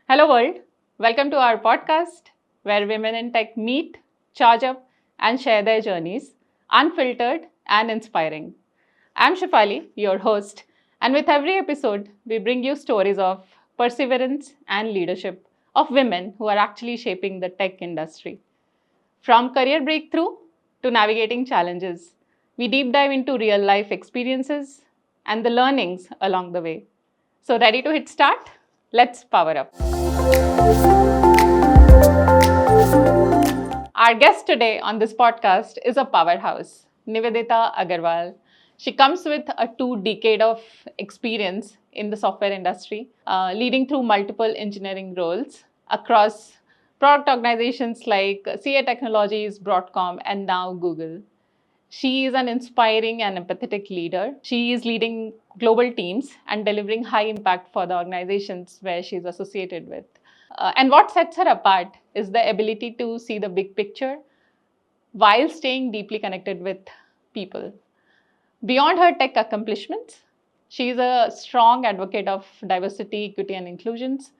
Hello world, welcome to our podcast where women in tech meet, charge up and share their journeys, unfiltered and inspiring. I'm Shefali, your host, and with every episode, we bring you stories of perseverance and leadership of women who are actually shaping the tech industry. From career breakthrough to navigating challenges, we deep dive into real life experiences and the learnings along the way. So, ready to hit start? Let's power up. Our guest today on this podcast is a powerhouse, Nivedita Aggarwal. She comes with a 2 decade of experience in the software industry, leading through multiple engineering roles across product organizations like CA Technologies, Broadcom, and now Google. She is an inspiring and empathetic leader. She is leading global teams and delivering high impact for the organizations where she is associated with. And what sets her apart is the ability to see the big picture while staying deeply connected with people. Beyond her tech accomplishments, she is a strong advocate of diversity, equity, and inclusions.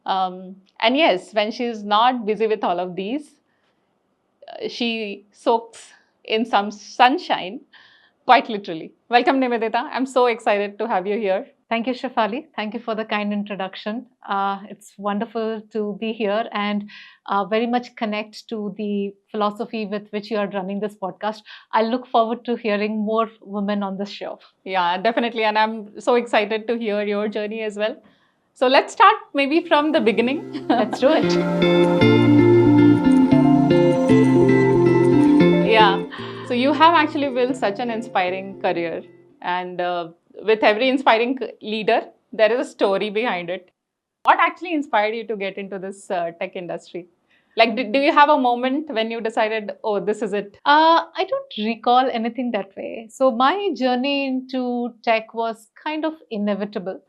And yes, when she is not busy with all of these, she soaks in some sunshine, quite literally. Welcome, Nivedita. I'm so excited to have you here. Thank you, Shefali. Thank you for the kind introduction. It's wonderful to be here and very much connect to the philosophy with which you are running this podcast. I look forward to hearing more women on this show. Yeah, definitely. And I'm so excited to hear your journey as well. So let's start maybe from the beginning. Let's do it. Yeah. So you have actually built such an inspiring career. And with every inspiring leader, there is a story behind it. What actually inspired you to get into this tech industry? Like, do you have a moment when you decided, oh, this is it? I don't recall anything that way. So my journey into tech was kind of inevitable.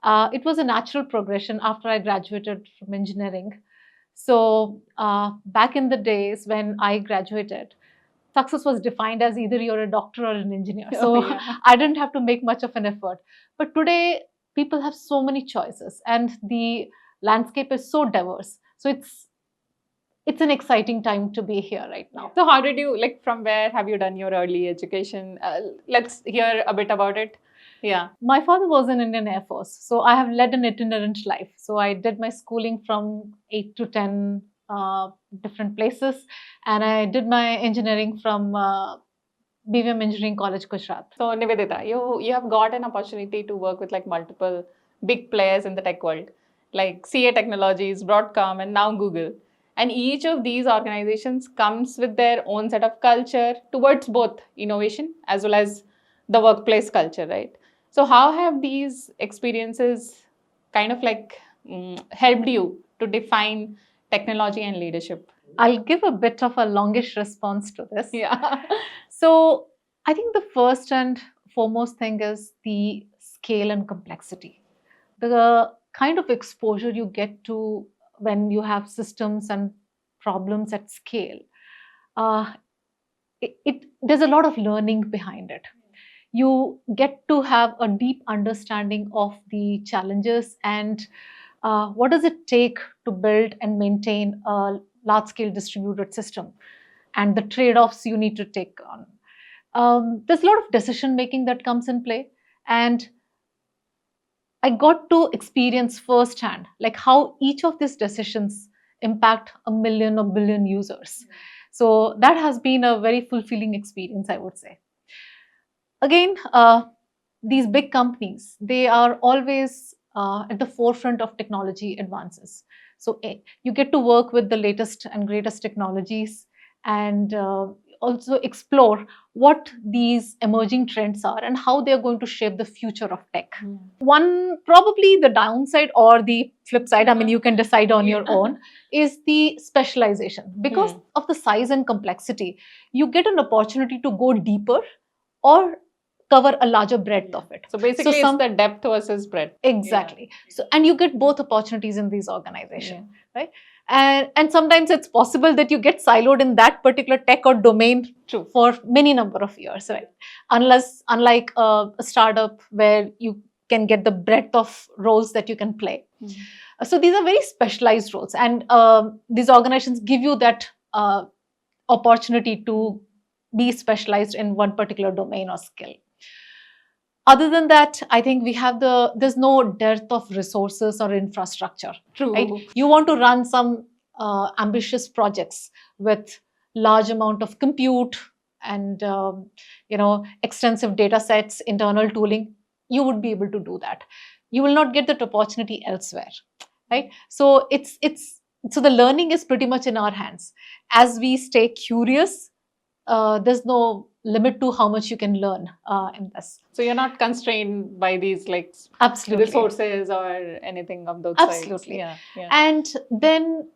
It was a natural progression after I graduated from engineering. So back in the days when I graduated, success was defined as either you're a doctor or an engineer. So Oh, yeah. I didn't have to make much of an effort. But today, people have so many choices, and the landscape is so diverse. So it's an exciting time to be here right now. So how did you, like, from where have you done your early education? Let's hear a bit about it. Yeah. My father was in Indian Air Force, so I have led an itinerant life. So I did my schooling from 8 to 10 different places, and I did my engineering from BVM Engineering College, Gujarat. So Nivedita, you have got an opportunity to work with like multiple big players in the tech world, like CA Technologies, Broadcom, and now Google. And each of these organizations comes with their own set of culture towards both innovation as well as the workplace culture, right? So how have these experiences kind of like helped you to define technology and leadership? I'll give a bit of a longish response to this. Yeah. So I think the first and foremost thing is the scale and complexity. The kind of exposure you get to when you have systems and problems at scale, uh, there's a lot of learning behind it. You get to have a deep understanding of the challenges and what does it take to build and maintain a large scale distributed system and the trade-offs you need to take on. There's a lot of decision making that comes in play, and I got to experience firsthand like how each of these decisions impact a million or billion users. So that has been a very fulfilling experience, I would say. Again, these big companies, they are always at the forefront of technology advances. So you get to work with the latest and greatest technologies and also explore what these emerging trends are and how they're going to shape the future of tech. One, probably the downside or the flip side, I mean, you can decide on your own, is the specialization. Because of the size and complexity, you get an opportunity to go deeper or cover a larger breadth of it. So basically, it's the depth versus breadth. Exactly. So, and you get both opportunities in these organizations, right? And sometimes it's possible that you get siloed in that particular tech or domain for many number of years, right? Unlike a startup where you can get the breadth of roles that you can play. So these are very specialized roles, and these organizations give you that opportunity to be specialized in one particular domain or skill. Other than that, I think there's no dearth of resources or infrastructure. True. Right? You want to run some ambitious projects with large amount of compute and extensive data sets, internal tooling, you would be able to do that. You will not get that opportunity elsewhere, right? So so the learning is pretty much in our hands. As we stay curious, there's no limit to how much you can learn in this. So you're not constrained by these like Absolutely. resources or anything of those Absolutely. sides. Yeah. And then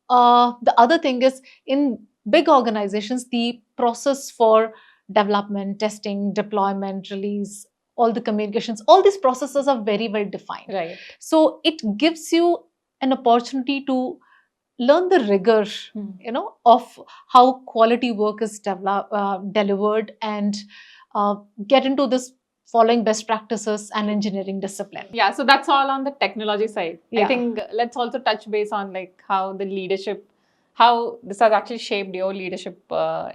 the other thing is, in big organizations, the process for development, testing, deployment, release, all the communications, all these processes are very well defined. Right. So it gives you an opportunity to learn the rigor, of how quality work is delivered, and get into this following best practices and engineering discipline. Yeah, so that's all on the technology side. Yeah. I think let's also touch base on like how this has actually shaped your leadership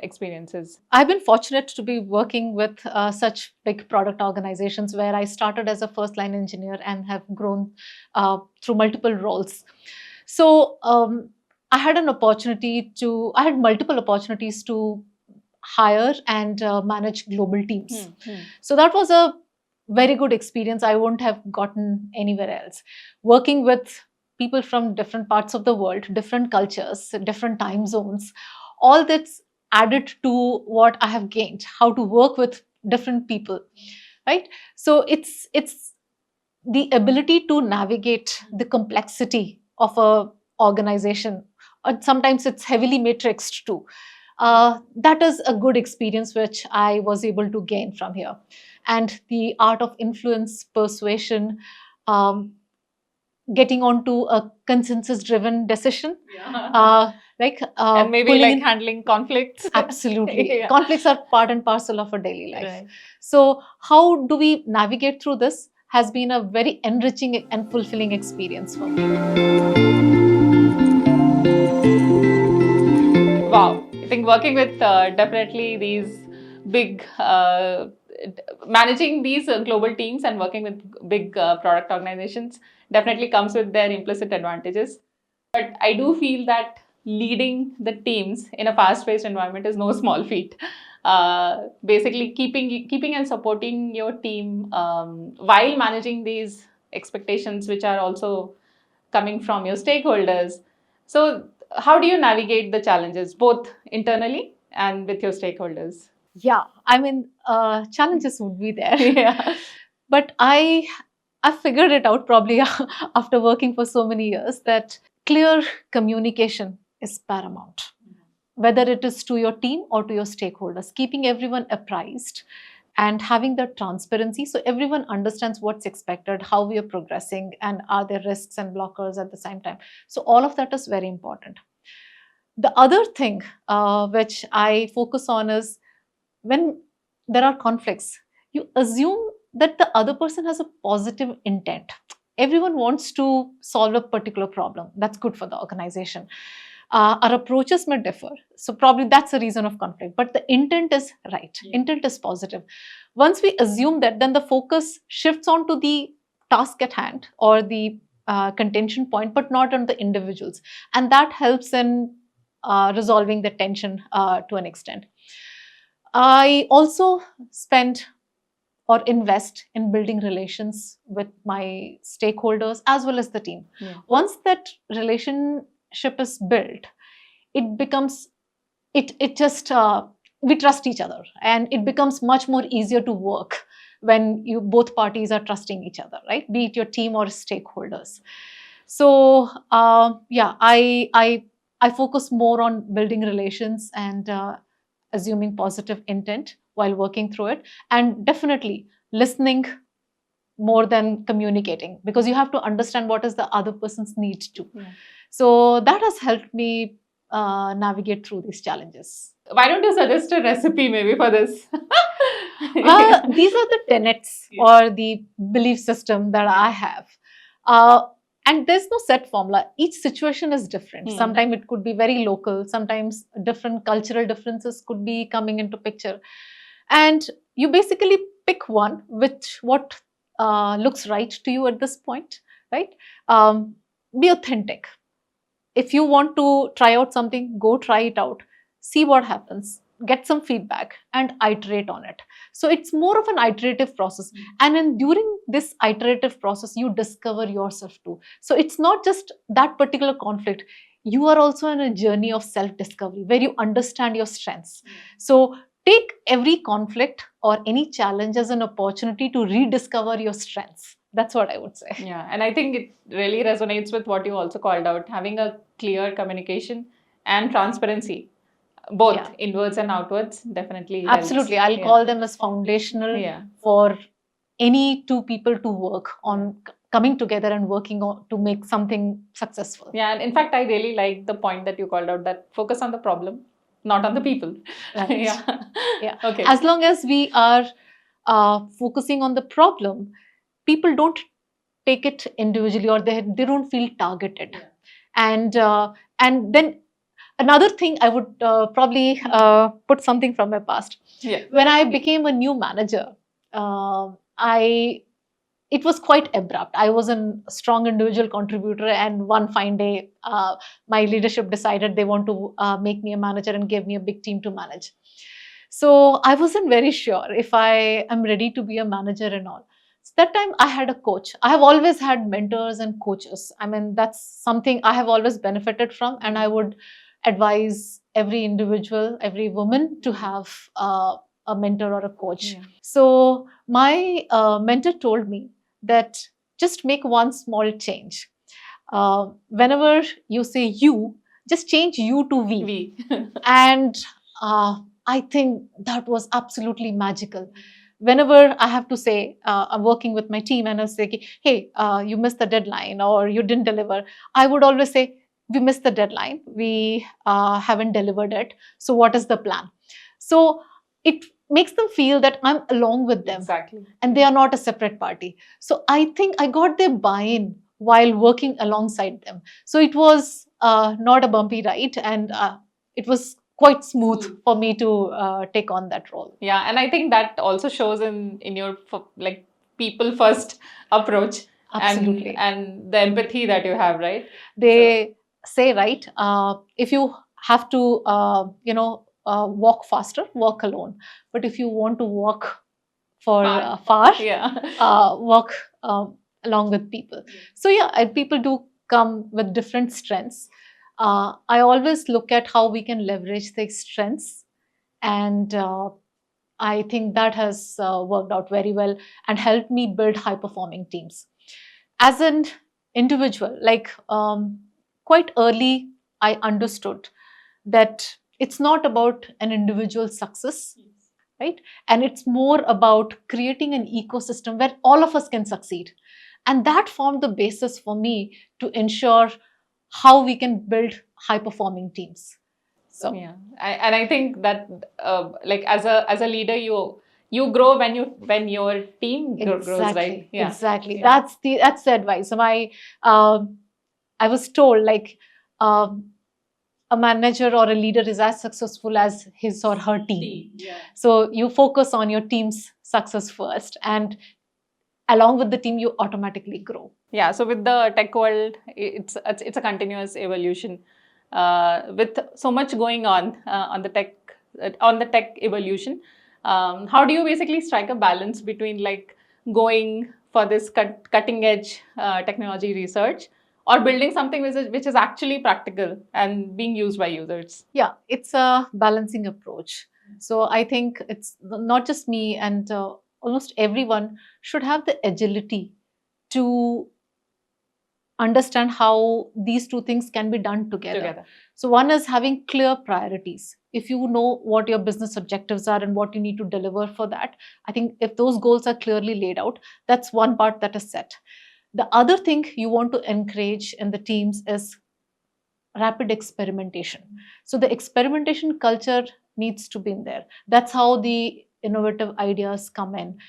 experiences. I've been fortunate to be working with such big product organizations, where I started as a first line engineer and have grown through multiple roles. So I had multiple opportunities to hire and manage global teams. So that was a very good experience. I wouldn't have gotten anywhere else. Working with people from different parts of the world, different cultures, different time zones, all that's added to what I have gained, how to work with different people, right? So it's the ability to navigate the complexity of a organization. Sometimes it's heavily matrixed too. That is a good experience which I was able to gain from here. And the art of influence, persuasion, getting onto a consensus-driven decision, and maybe like handling conflicts. Absolutely. Yeah. Conflicts are part and parcel of our daily life. Right. So how do we navigate through this has been a very enriching and fulfilling experience for me. Wow. I think working with definitely these big, managing these global teams and working with big product organizations definitely comes with their implicit advantages. But I do feel that leading the teams in a fast-paced environment is no small feat. Basically, keeping and supporting your team while managing these expectations, which are also coming from your stakeholders. So, how do you navigate the challenges, both internally and with your stakeholders? Yeah, I mean, challenges would be there. Yeah. But I figured it out probably after working for so many years that clear communication is paramount. Whether it is to your team or to your stakeholders, keeping everyone apprised and having the transparency so everyone understands what's expected, how we are progressing, and are there risks and blockers at the same time. So all of that is very important. The other thing which I focus on is, when there are conflicts, you assume that the other person has a positive intent. Everyone wants to solve a particular problem. That's good for the organization. Our approaches may differ. So probably that's a reason of conflict. But the intent is right. Yeah. Intent is positive. Once we assume that, then the focus shifts on to the task at hand or the contention point, but not on the individuals. And that helps in resolving the tension to an extent. I also spend or invest in building relations with my stakeholders as well as the team. Yeah. Once that relationship is built, it becomes, we trust each other, and it becomes much more easier to work when both parties are trusting each other, right? Be it your team or stakeholders. So I focus more on building relations and assuming positive intent while working through it, and definitely listening more than communicating, because you have to understand what is the other person's need too. Yeah. So that has helped me navigate through these challenges. Why don't you suggest a recipe maybe for this? These are the tenets or the belief system that I have. And there's no set formula. Each situation is different. Sometimes it could be very local, sometimes different cultural differences could be coming into picture, and you basically pick one which what looks right to you at this point, right? Be authentic. If you want to try out something, go try it out, see what happens, get some feedback and iterate on it. So it's more of an iterative process. And then during this iterative process, you discover yourself too. So it's not just that particular conflict. You are also on a journey of self-discovery where you understand your strengths. So take every conflict or any challenge as an opportunity to rediscover your strengths. That's what I would say. Yeah, and I think it really resonates with what you also called out, having a clear communication and transparency, both Yeah. inwards and outwards, definitely helps. Absolutely. I'll call them as foundational for any two people to work on coming together and working on to make something successful. Yeah, and in fact, I really like the point that you called out, that focus on the problem, not on the people. Right. Yeah. Okay. As long as we are focusing on the problem, people don't take it individually, or they don't feel targeted. And then another thing, I would probably put something from my past. Yeah. When I became a new manager, it was quite abrupt. I was a strong individual contributor, and one fine day, my leadership decided they want to make me a manager and give me a big team to manage. So I wasn't very sure if I am ready to be a manager and all. So that time I had a coach. I have always had mentors and coaches. I mean, that's something I have always benefited from, and I would advise every individual, every woman to have a mentor or a coach. Yeah. So my mentor told me that just make one small change. Whenever you say you, just change you to we. And I think that was absolutely magical. Whenever I have to say, I'm working with my team and I say, hey, you missed the deadline or you didn't deliver, I would always say, we missed the deadline, we haven't delivered it. So what is the plan? So it makes them feel that I'm along with them. Exactly. And they are not a separate party. So I think I got their buy-in while working alongside them. So it was not a bumpy ride, and it was quite smooth for me to take on that role. Yeah, and I think that also shows in your like people first approach. Absolutely. And the empathy that you have, right? They say, right, if you have to walk faster, walk alone. But if you want to walk for far, walk along with people. So yeah, people do come with different strengths. I always look at how we can leverage their strengths, and I think that has worked out very well and helped me build high-performing teams. As an individual, like quite early, I understood that it's not about an individual success, right? And it's more about creating an ecosystem where all of us can succeed. And that formed the basis for me to ensure how we can build high-performing teams. So yeah, and I think that like as a leader, you grow when your team grows, right? Yeah. Exactly. Yeah. That's the advice. So I was told, like, a manager or a leader is as successful as his or her team. Yeah. So you focus on your team's success first, and along with the team, you automatically grow. Yeah. So with the tech world, it's a continuous evolution. With so much going on the tech evolution, how do you basically strike a balance between like going for this cutting edge technology research or building something which is actually practical and being used by users? Yeah, it's a balancing approach. So I think it's not just me, and almost everyone should have the agility to understand how these two things can be done together. So one is having clear priorities. If you know what your business objectives are and what you need to deliver for that, I think if those goals are clearly laid out, that's one part that is set. The other thing you want to encourage in the teams is rapid experimentation. So the experimentation culture needs to be in there. That's how the innovative ideas come in.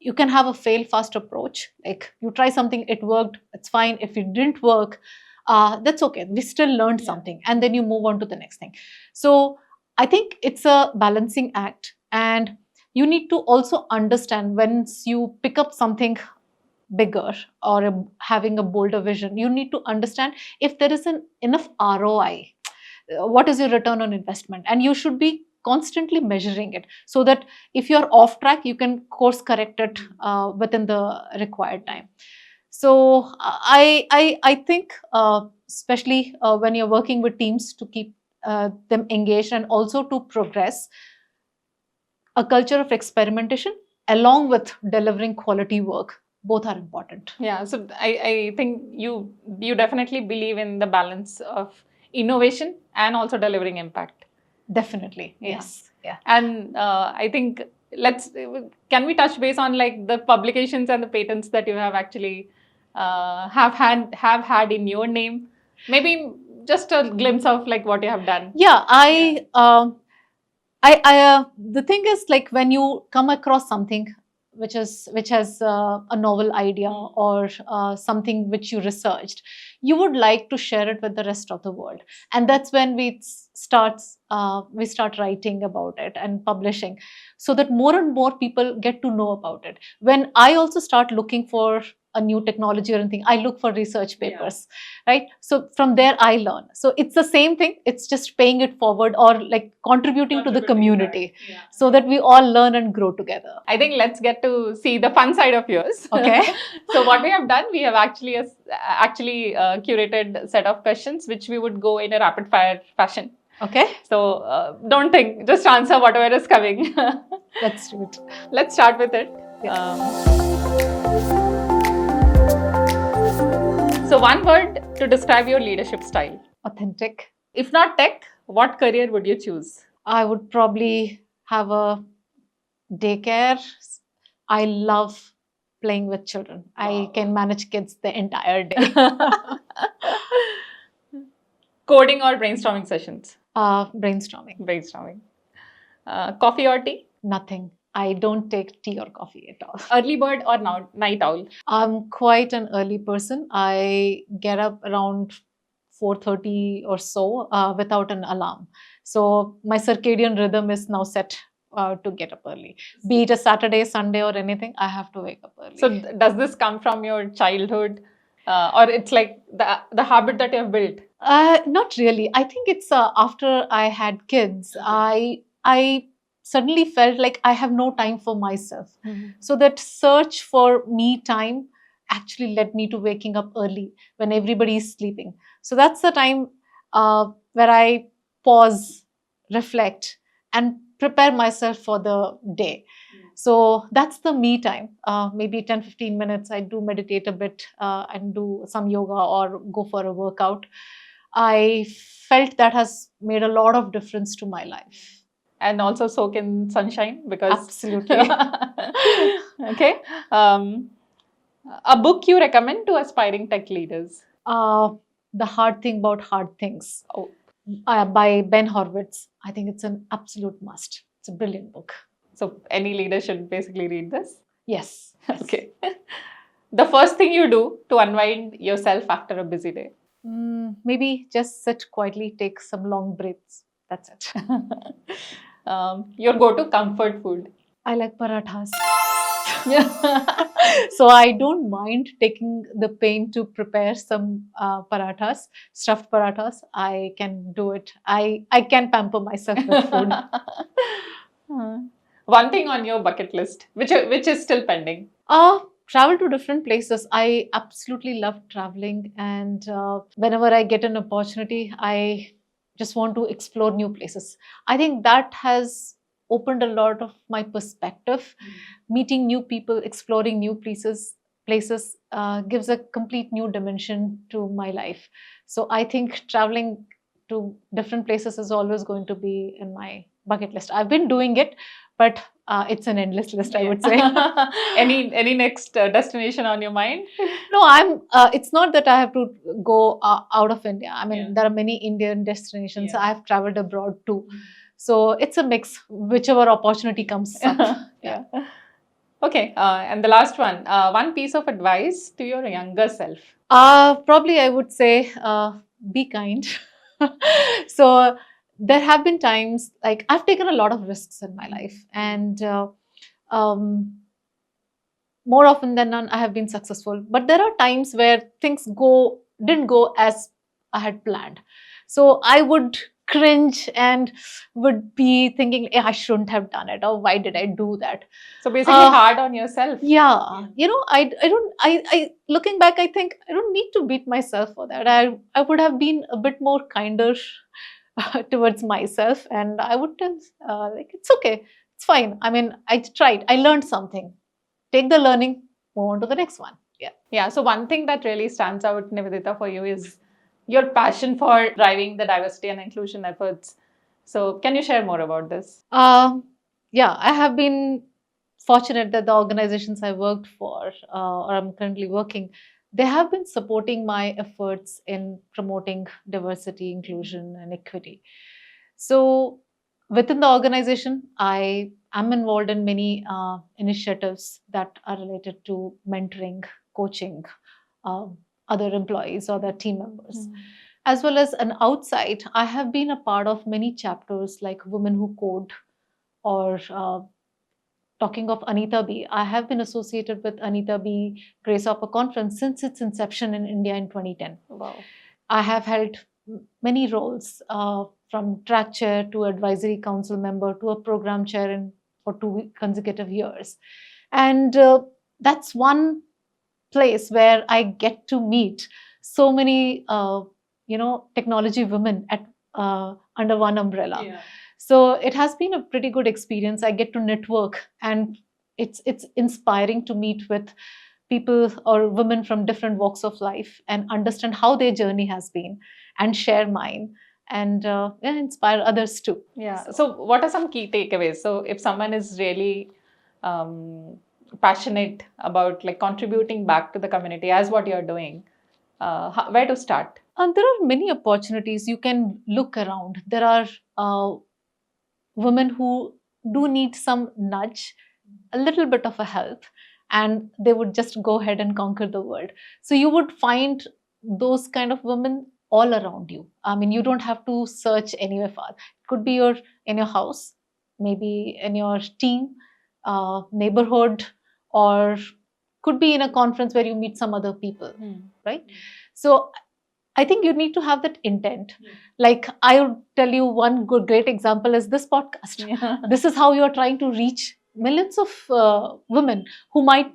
you can have a fail fast approach. Like you try something, it worked, it's fine. If it didn't work, that's okay. We still learned something, and then you move on to the next thing. So I think it's a balancing act, and you need to also understand once you pick up something bigger or having a bolder vision, you need to understand if there is an enough ROI. What is your return on investment? And you should be constantly measuring it, so that if you're off track, you can course correct it within the required time. So I think, especially when you're working with teams, to keep them engaged and also to progress, a culture of experimentation along with delivering quality work, both are important. Yeah, so I think you definitely believe in the balance of innovation and also delivering impact. Definitely, Yeah. yes, yeah. And I think can we touch base on like the publications and the patents that you have actually have had in your name? Maybe just a glimpse of like what you have done. Yeah, the thing is, like, when you come across something which has a novel idea, or something which you researched, you would like to share it with the rest of the world, and that's when we start writing about it and publishing, so that more and more people get to know about it. When I also start looking for a new technology or anything, I look for research papers, right? So from there I learn. So it's the same thing, it's just paying it forward, or like contributing to the community, so that we all learn and grow together. I think let's get to see the fun side of yours. Okay. So what we have done, we have actually curated set of questions which we would go in a rapid fire fashion. Okay. So don't think, just answer whatever is coming. Let's do it. Let's start with it. So one word to describe your leadership style. Authentic. If not tech, what career would you choose? I would probably have a daycare. I love playing with children. I can manage kids the entire day. Coding or brainstorming sessions? Brainstorming. Brainstorming. Coffee or tea? Nothing. I don't take tea or coffee at all. Early bird or night owl? I'm quite an early person. I get up around 4:30 or so without an alarm. So my circadian rhythm is now set to get up early. Be it a Saturday, Sunday, or anything, I have to wake up early. So does this come from your childhood, or it's like the habit that you have built? Not really. I think it's after I had kids, I suddenly felt like I have no time for myself. So that search for me time actually led me to waking up early when everybody is sleeping. So that's the time where I pause, reflect, and prepare myself for the day. So that's the me time. Maybe 10-15 minutes, I do meditate a bit and do some yoga or go for a workout. I felt that has made a lot of difference to my life. And also soak in sunshine, because Absolutely. Okay. A book you recommend to aspiring tech leaders? The Hard Thing About Hard Things. By Ben Horowitz. I think it's an absolute must. It's a brilliant book. So any leader should basically read this? Yes. Okay. The first thing you do to unwind yourself after a busy day? Maybe just sit quietly, take some long breaths. That's it. Your go-to comfort food? I like parathas. So I don't mind taking the pain to prepare some parathas, stuffed parathas. I can do it. I can pamper myself with food. One thing on your bucket list, which is still pending? Travel to different places. I absolutely love traveling, and whenever I get an opportunity, I just want to explore new places. I think that has opened a lot of my perspective. Meeting new people, exploring new places gives a complete new dimension to my life. So I think traveling to different places is always going to be in my bucket list. I've been doing it, but it's an endless list, I would say. Any next destination on your mind? No, it's not that I have to go out of India. I mean, there are many Indian destinations. I have traveled abroad too. So it's a mix, whichever opportunity comes up. Yeah. Okay, and the last one piece of advice to your younger self. Probably I would say be kind. So there have been times like I've taken a lot of risks in my life, and um, more often than none, I have been successful. But there are times where things didn't go as I had planned. So I would cringe and would be thinking, I shouldn't have done it, or why did I do that? So basically, hard on yourself. Yeah, I don't, looking back, I think I don't need to beat myself for that. I would have been a bit more kinder towards myself, and I would tell, like, it's okay, it's fine. I mean, I tried, I learned something. Take the learning, move on to the next one. Yeah. Yeah. So one thing that really stands out, Nivedita, for you is your passion for driving the diversity and inclusion efforts. So can you share more about this? Yeah, I have been fortunate that the organizations I worked for, or I'm currently working, they have been supporting my efforts in promoting diversity, inclusion, and equity. So within the organization, I am involved in many initiatives that are related to mentoring, coaching uh, other employees or their team members. As well as an outside, I have been a part of many chapters like Women Who Code, or talking of Anita B, I have been associated with Anita B Grace Hopper Conference since its inception in India in 2010. Wow. I have held many roles, from track chair to advisory council member to a program chair for 2 consecutive years. And that's one place where I get to meet so many, technology women at under one umbrella. Yeah. So it has been a pretty good experience. I get to network, and it's inspiring to meet with people or women from different walks of life and understand how their journey has been, and share mine, and inspire others too. Yeah. So what are some key takeaways? So if someone is really um, passionate about like contributing back to the community as what you're doing, where to start? There are many opportunities. You can look around. There are women who do need some nudge, a little bit of a help, and they would just go ahead and conquer the world. So you would find those kind of women all around you. I mean, you don't have to search anywhere far. It could be in your house, maybe in your team, neighborhood, or could be in a conference where you meet some other people, right? So I think you need to have that intent. Like I would tell you one great example is this podcast. Yeah. This is how you're trying to reach millions of women who might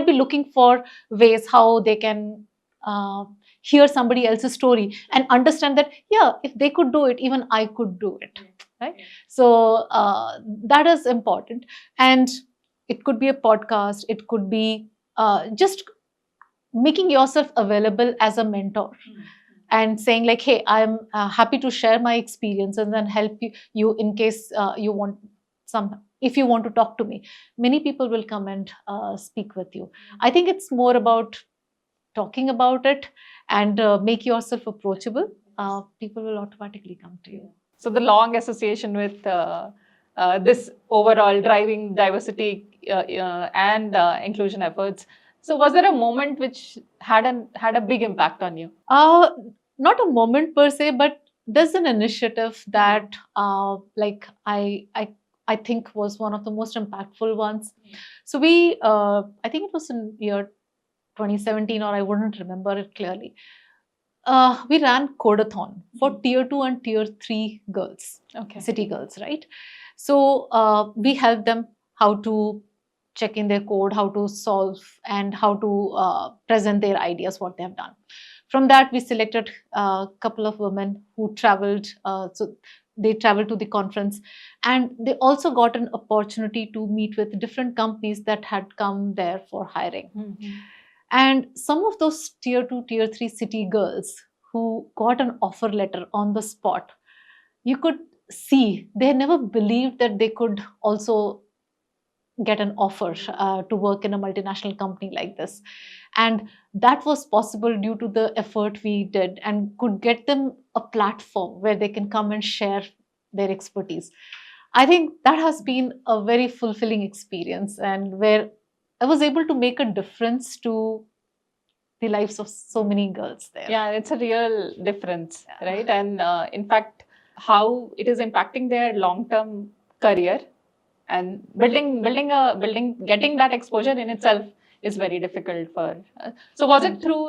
be looking for ways how they can uh, hear somebody else's story and understand that, yeah, if they could do it, even I could do it, right? So that is important. And it could be a podcast, it could be just making yourself available as a mentor, and saying like, hey, I'm happy to share my experience and then help you in case you want some, if you want to talk to me. Many people will come and speak with you. I think it's more about talking about it, and make yourself approachable. People will automatically come to you. So the long association with this overall driving diversity and inclusion efforts. So was there a moment which had a big impact on you? Not a moment per se, but there's an initiative that like I think was one of the most impactful ones. So we I think it was in year 2017, or I wouldn't remember it clearly. We ran Codathon for tier 2 and tier 3 girls, Okay. city girls, right? So we helped them how to check in their code, how to solve, and how to present their ideas, what they have done. From that, we selected a couple of women who traveled. So they traveled to the conference, and they also got an opportunity to meet with different companies that had come there for hiring. And some of those tier 2, tier 3 city girls who got an offer letter on the spot, you could see they never believed that they could also get an offer to work in a multinational company like this. And that was possible due to the effort we did, and could get them a platform where they can come and share their expertise. I think that has been a very fulfilling experience, and where I was able to make a difference to the lives of so many girls there. Yeah, it's a real difference, Yeah. right? And in fact, how it is impacting their long-term career and getting that exposure in itself is very difficult for. So was it through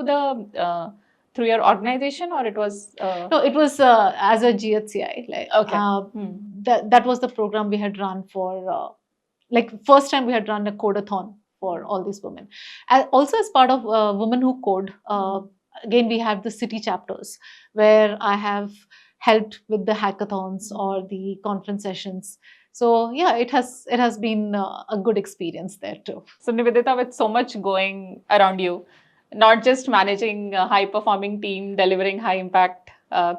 through your organization, or it was? No, it was as a GHCI. Like, Okay. that was the program we had run for. Like first time we had run a codeathon for all these women. Also as part of Women Who Code, again we have the city chapters where I have helped with the hackathons or the conference sessions. So yeah, it has been a good experience there too. So Nivedita, with so much going around you, not just managing a high performing team, delivering high impact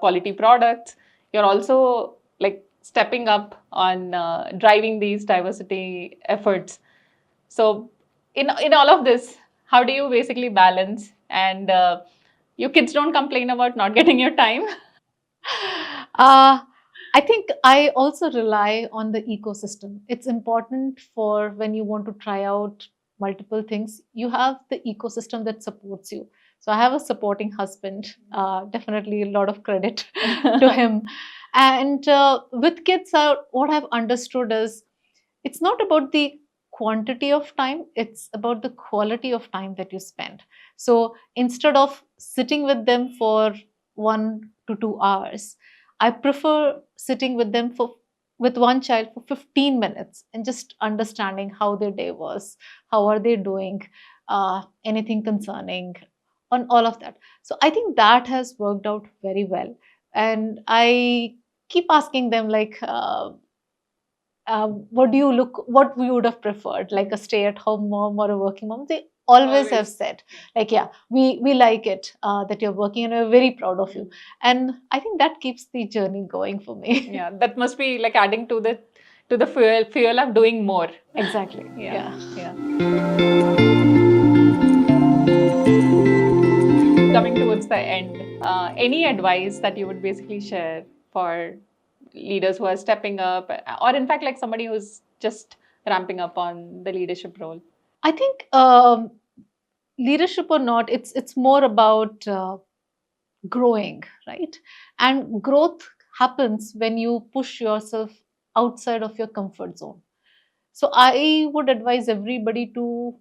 quality products, you're also like stepping up on driving these diversity efforts. So in all of this, how do you basically balance? And your kids don't complain about not getting your time. Uh, I think I also rely on the ecosystem. It's important for when you want to try out multiple things, you have the ecosystem that supports you. So I have a supporting husband, definitely a lot of credit to him. And with kids, what I've understood is it's not about the quantity of time, it's about the quality of time that you spend. So instead of sitting with them for 1 to 2 hours, I prefer sitting with them for with one child for 15 minutes and just understanding how their day was, how are they doing, anything concerning, on all of that. So I think that has worked out very well. And I keep asking them, like, what we would have preferred, like a stay-at-home mom or a working mom. They always have said, like, yeah, we like it that you're working and we're very proud of you. And I think that keeps the journey going for me. Yeah, that must be like adding to the fuel of doing more. Exactly. Yeah. Yeah. Coming towards the end, any advice that you would basically share for leaders who are stepping up, or in fact, like somebody who's just ramping up on the leadership role? I think leadership or not, it's more about growing, right? And growth happens when you push yourself outside of your comfort zone. So I would advise everybody to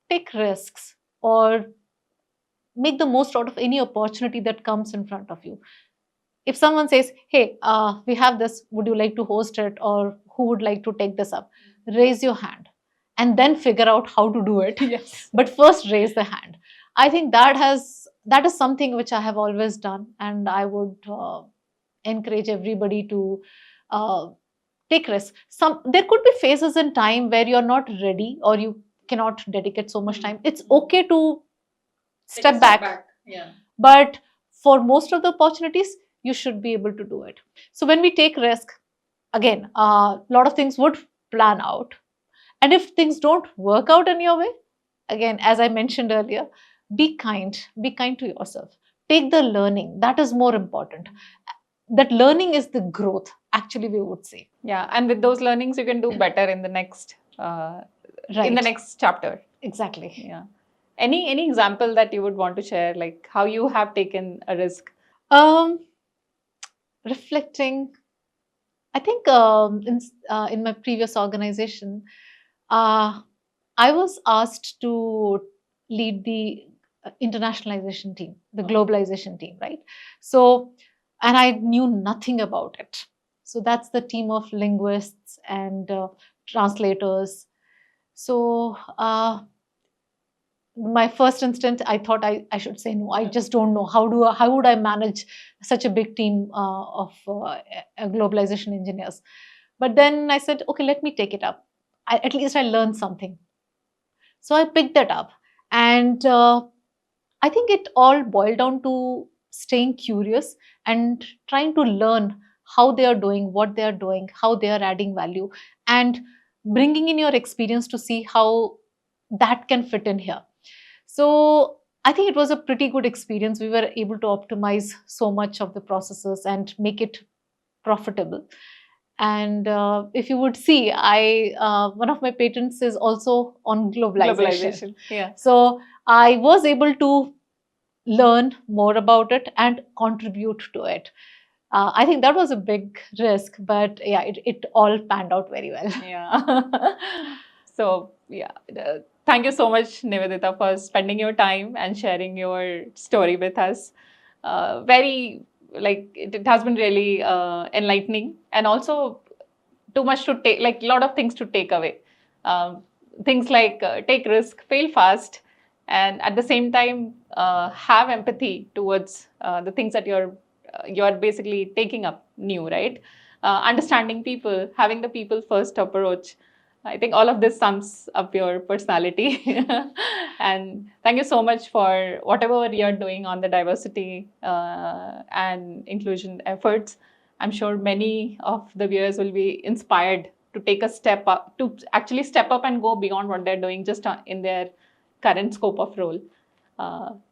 take risks or make the most out of any opportunity that comes in front of you. If someone says, hey, we have this, would you like to host it, or who would like to take this up, raise your hand and then figure out how to do it. Yes. But first raise the hand. I think that is something which I have always done, and I would encourage everybody to take risks. There could be phases in time where you're not ready or you cannot dedicate so much time. It's okay to step back. Yeah. But for most of the opportunities, you should be able to do it. So when we take risk, again, a lot of things would plan out. And if things don't work out in your way, again, as I mentioned earlier, be kind. Be kind to yourself. Take the learning. That is more important. That learning is the growth, actually, we would say. Yeah, and with those learnings, you can do better in the next in the next chapter. Exactly. Yeah. Any example that you would want to share, like how you have taken a risk? Reflecting, I think in my previous organization, I was asked to lead the internationalization team, the globalization team, right? So, and I knew nothing about it. So that's the team of linguists and translators. So my first instant, I thought I should say no. I just don't know how would I manage such a big team of globalization engineers. But then I said, okay, let me take it up. At least I learned something. So I picked that up, and I think it all boiled down to staying curious and trying to learn how they are doing, what they are doing, how they are adding value, and bringing in your experience to see how that can fit in here. So I think it was a pretty good experience. We were able to optimize so much of the processes and make it profitable. And if you would see, one of my patents is also on globalization. Yeah. So I was able to learn more about it and contribute to it. I think that was a big risk, but yeah, it all panned out very well. Yeah. So, yeah. Thank you so much, Nivedita, for spending your time and sharing your story with us. Very, like, it has been really enlightening, and also too much to take, like, a lot of things to take away. Um, Things like take risk, fail fast, and at the same time have empathy towards the things that you're basically taking up new, right? Understanding people, having the people first approach. I think all of this sums up your personality. And thank you so much for whatever you're doing on the diversity and inclusion efforts. I'm sure many of the viewers will be inspired to take a step up, to actually step up and go beyond what they're doing just in their current scope of role.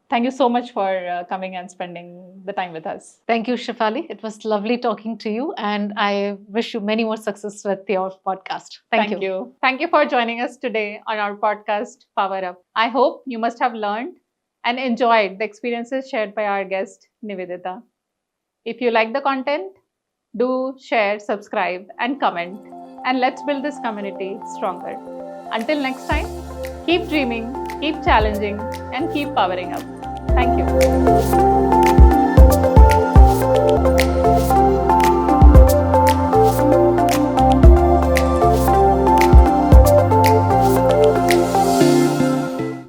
Thank you so much for coming and spending the time with us. Thank you, Shefali. It was lovely talking to you, and I wish you many more success with your podcast. Thank you. Thank you for joining us today on our podcast, Power Up. I hope you must have learned and enjoyed the experiences shared by our guest, Nivedita. If you like the content, do share, subscribe, and comment. And let's build this community stronger. Until next time, keep dreaming, keep challenging, and keep powering up. Thank you.